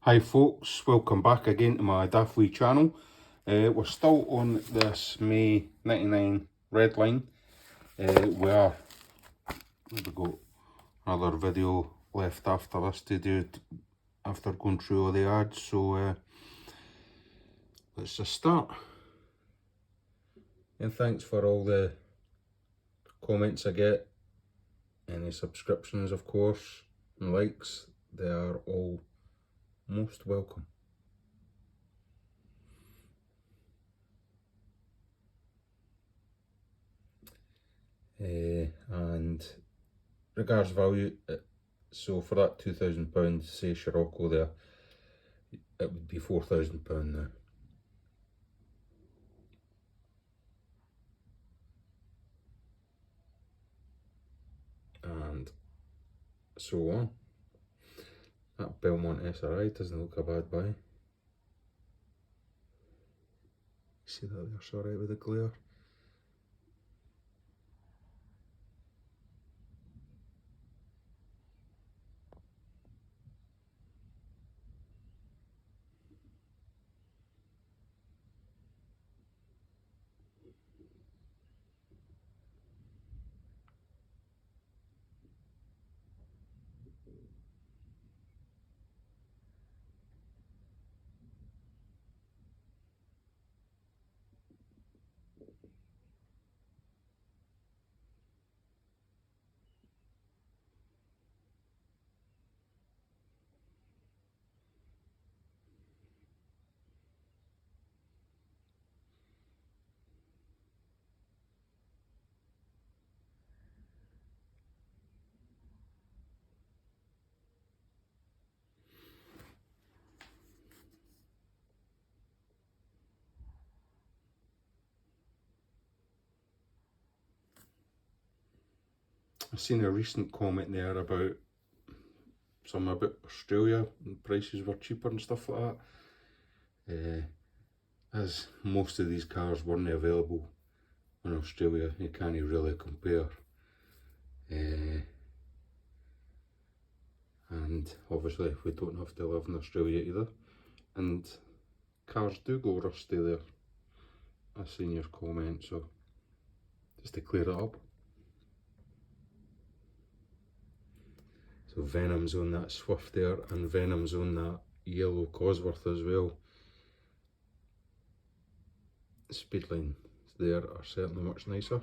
Hi folks, welcome back again to my daft wee channel. We're still on this May 99 red line. We've got another video left after this to do after going through all the ads, so let's just start. And thanks for all the comments I get, any subscriptions of course, and likes. They are all most welcome. And regards value, so for that £2,000, say Scirocco there, it would be £4,000 now. And so on. That Belmont SRI doesn't look a bad buy. See that there, sorry with the glare. I've seen a recent comment there about something about Australia and prices were cheaper and stuff like that. As most of these cars weren't available in Australia, you can't really compare. And obviously we don't have to live in Australia either. And cars do go rusty there. I've seen your comment, so just to clear it up. So Venom's on that Swift there, and Venom's on that yellow Cosworth as well. Speedlines there are certainly much nicer.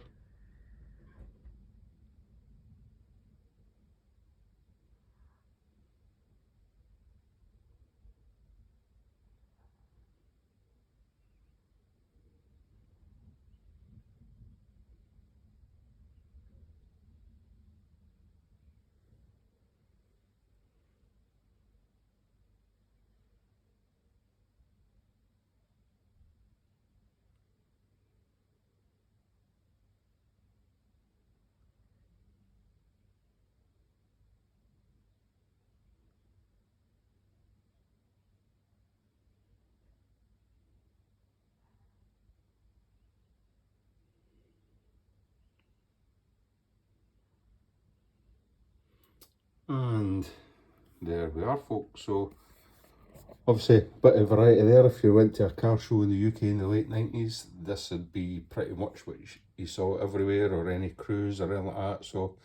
And there we are folks, so obviously a bit of variety there. If you went to a car show in the UK in the late 90s, this would be pretty much what you saw everywhere, or any cruise or anything like that, so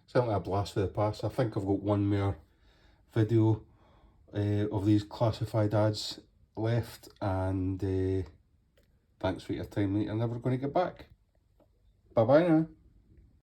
certainly a blast for the past. I think I've got one more video of these classified ads left, and thanks for your time, mate. I'm never going to get back. Bye bye now.